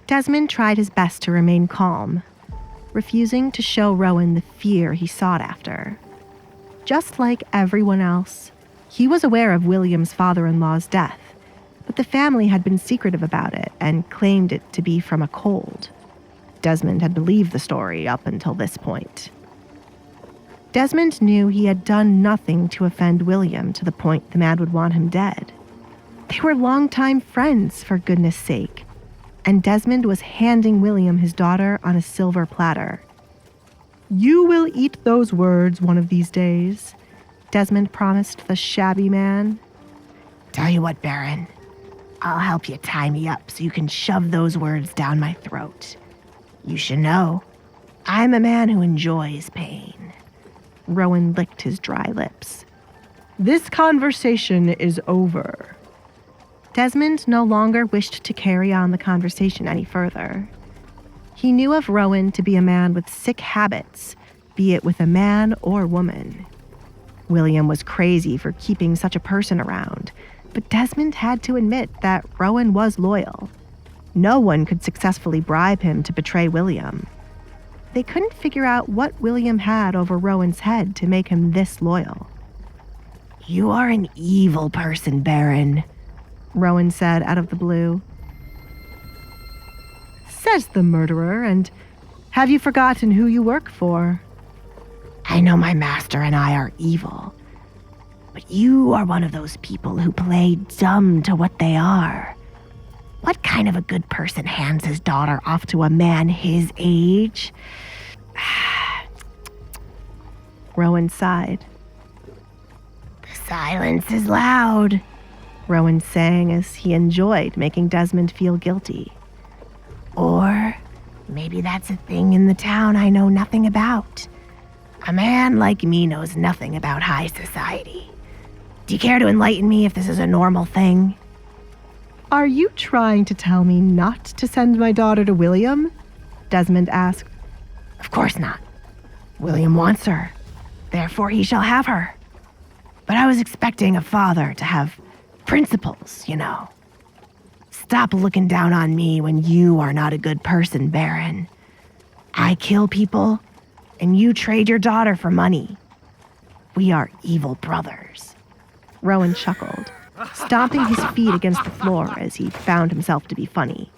Desmond tried his best to remain calm, refusing to show Rowan the fear he sought after. Just like everyone else, he was aware of William's father-in-law's death, but the family had been secretive about it and claimed it to be from a cold. Desmond had believed the story up until this point. Desmond knew he had done nothing to offend William to the point the man would want him dead. They were longtime friends, for goodness sake, and Desmond was handing William his daughter on a silver platter. "You will eat those words one of these days," Desmond promised the shabby man. "Tell you what, Baron, I'll help you tie me up so you can shove those words down my throat. You should know, I'm a man who enjoys pain." Rowan licked his dry lips. "This conversation is over." Desmond no longer wished to carry on the conversation any further. He knew of Rowan to be a man with sick habits, be it with a man or woman. William was crazy for keeping such a person around, but Desmond had to admit that Rowan was loyal. No one could successfully bribe him to betray William. They couldn't figure out what William had over Rowan's head to make him this loyal. "You are an evil person, Baron," Rowan said out of the blue. "Says the murderer, and have you forgotten who you work for?" "I know my master and I are evil, but you are one of those people who play dumb to what they are. What kind of a good person hands his daughter off to a man his age?" Rowan sighed. "The silence is loud," Rowan sang as he enjoyed making Desmond feel guilty. "Or maybe that's a thing in the town I know nothing about. A man like me knows nothing about high society. Do you care to enlighten me if this is a normal thing?" "Are you trying to tell me not to send my daughter to William?" Desmond asked. "Of course not. William wants her. Therefore he shall have her. But I was expecting a father to have principles, you know. Stop looking down on me when you are not a good person, Baron. I kill people, and you trade your daughter for money. We are evil brothers." Rowan chuckled, stomping his feet against the floor as he found himself to be funny.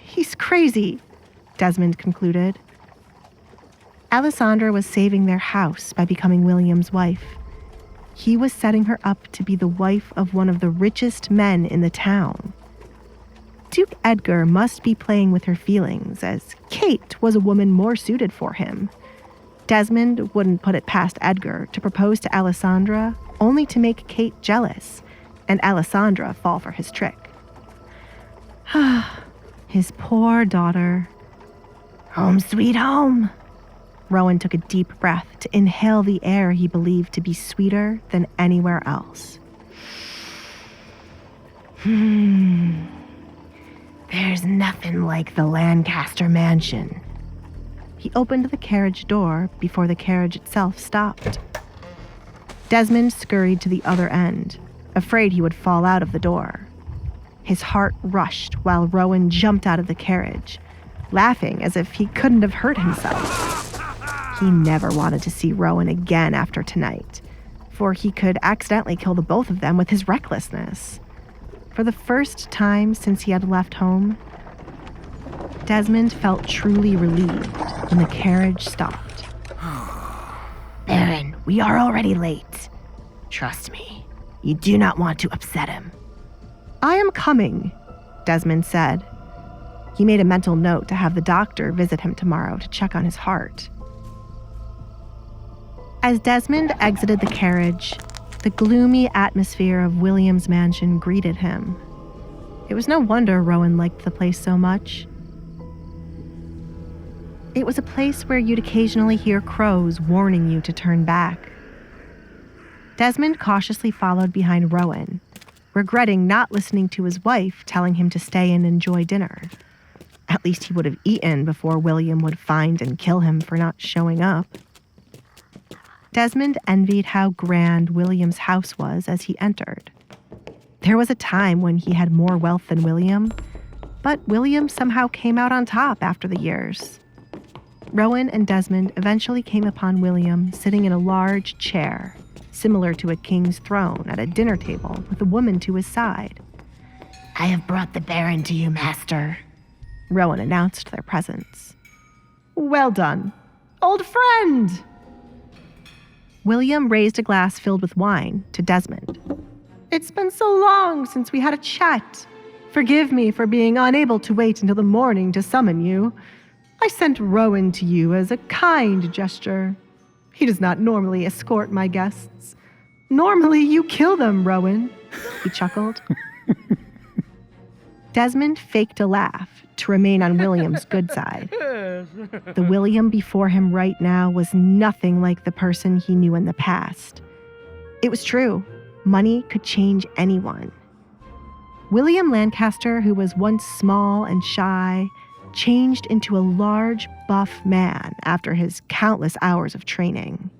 "He's crazy," Desmond concluded. Alisandre was saving their house by becoming William's wife. He was setting her up to be the wife of one of the richest men in the town. Duke Edgar must be playing with her feelings, as Kate was a woman more suited for him. Desmond wouldn't put it past Edgar to propose to Alisandre only to make Kate jealous, and Alisandre fall for his trick. His poor daughter. Home sweet home. Rowan took a deep breath to inhale the air he believed to be sweeter than anywhere else. There's nothing like the Lancaster mansion. He opened the carriage door before the carriage itself stopped. Desmond scurried to the other end, afraid he would fall out of the door. His heart rushed while Rowan jumped out of the carriage, laughing as if he couldn't have hurt himself. He never wanted to see Rowan again after tonight, for he could accidentally kill the both of them with his recklessness. For the first time since he had left home, Desmond felt truly relieved when the carriage stopped. Baron, we are already late. Trust me, you do not want to upset him. "I am coming," Desmond said. He made a mental note to have the doctor visit him tomorrow to check on his heart. As Desmond exited the carriage, the gloomy atmosphere of William's mansion greeted him. It was no wonder Rowan liked the place so much. It was a place where you'd occasionally hear crows warning you to turn back. Desmond cautiously followed behind Rowan, regretting not listening to his wife telling him to stay and enjoy dinner. At least he would have eaten before William would find and kill him for not showing up. Desmond envied how grand William's house was as he entered. There was a time when he had more wealth than William, But William somehow came out on top after the years. Rowan and Desmond eventually came upon William sitting in a large chair, similar to a king's throne, at a dinner table with a woman to his side. I have brought the Baron to you, master. Rowan announced their presence. Well done, old friend! William raised a glass filled with wine to Desmond. It's been so long since we had a chat. Forgive me for being unable to wait until the morning to summon you. I sent Rowan to you as a kind gesture. He does not normally escort my guests. Normally you kill them, Rowan, he chuckled. Desmond faked a laugh to remain on William's good side. The William before him right now was nothing like the person he knew in the past. It was true. Money could change anyone. William Lancaster, who was once small and shy, changed into a large, buff man after his countless hours of training.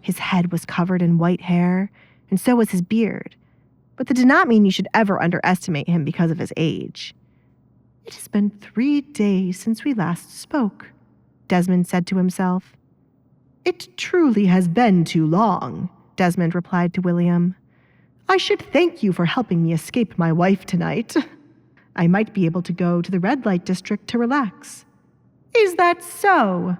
His head was covered in white hair, and so was his beard. But that did not mean you should ever underestimate him because of his age. It has been 3 days since we last spoke, Desmond said to himself. It truly has been too long, Desmond replied to William. I should thank you for helping me escape my wife tonight. I might be able to go to the red light district to relax. Is that so?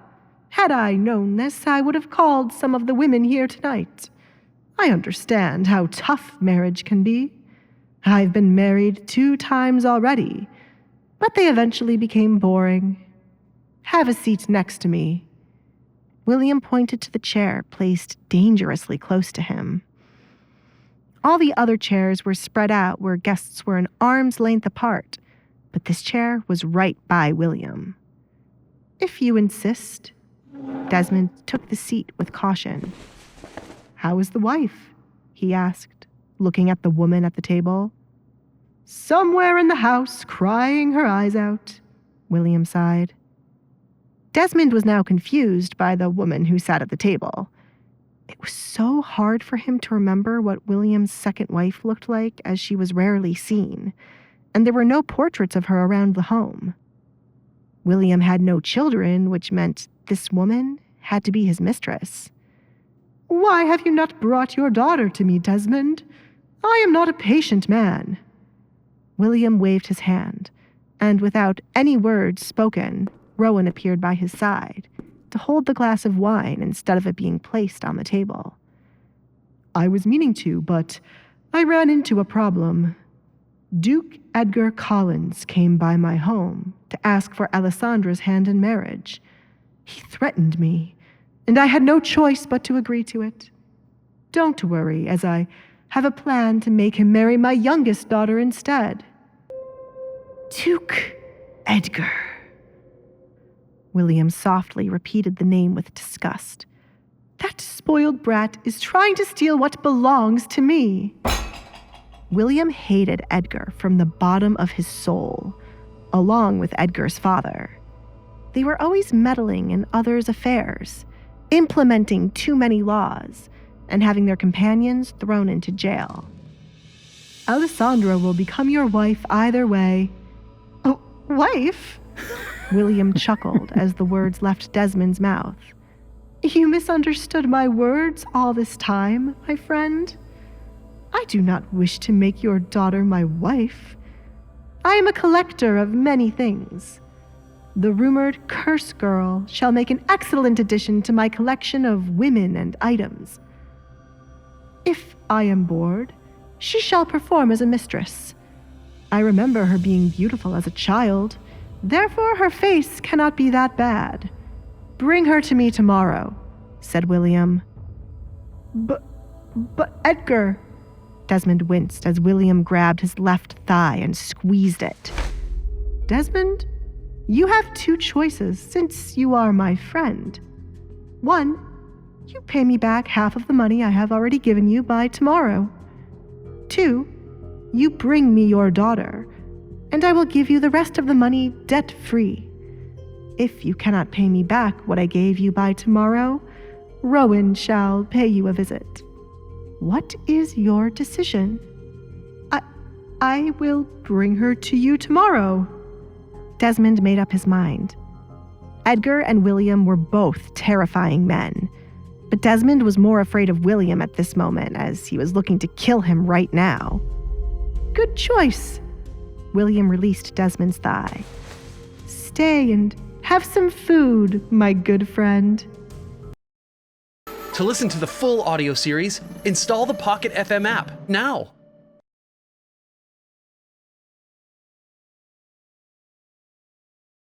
Had I known this, I would have called some of the women here tonight. I understand how tough marriage can be. I've been married 2 times already, but they eventually became boring. Have a seat next to me. William pointed to the chair placed dangerously close to him. All the other chairs were spread out where guests were an arm's length apart, but this chair was right by William. If you insist. Desmond took the seat with caution. How is the wife? He asked, looking at the woman at the table. Somewhere in the house, crying her eyes out, William sighed. Desmond was now confused by the woman who sat at the table. It was so hard for him to remember what William's second wife looked like, as she was rarely seen, and there were no portraits of her around the home. William had no children, which meant this woman had to be his mistress. Why have you not brought your daughter to me, Desmond? I am not a patient man. William waved his hand, and without any words spoken, Rowan appeared by his side to hold the glass of wine instead of it being placed on the table. I was meaning to, but I ran into a problem. Duke Edgar Collins came by my home to ask for Alisandre's hand in marriage. He threatened me, and I had no choice but to agree to it. Don't worry, as I have a plan to make him marry my youngest daughter instead. Duke Edgar. William softly repeated the name with disgust. That spoiled brat is trying to steal what belongs to me. William hated Edgar from the bottom of his soul, along with Edgar's father. They were always meddling in others' affairs, implementing too many laws, and having their companions thrown into jail. Alisandre will become your wife either way. Oh, wife? William chuckled as the words left Desmond's mouth. You misunderstood my words all this time, my friend. I do not wish to make your daughter my wife. I am a collector of many things. The rumored Curse Girl shall make an excellent addition to my collection of women and items. If I am bored, she shall perform as a mistress. I remember her being beautiful as a child, therefore her face cannot be that bad. Bring her to me tomorrow, said William. But Edgar... Desmond winced as William grabbed his left thigh and squeezed it. Desmond, you have 2 choices since you are my friend. 1, you pay me back half of the money I have already given you by tomorrow. 2, you bring me your daughter, and I will give you the rest of the money debt-free. If you cannot pay me back what I gave you by tomorrow, Rowan shall pay you a visit. What is your decision? I will bring her to you tomorrow, Desmond made up his mind. Edgar and William were both terrifying men, but Desmond was more afraid of William at this moment as he was looking to kill him right now. Good choice. William released Desmond's thigh. Stay and have some food, my good friend. To listen to the full audio series, install the Pocket FM app now.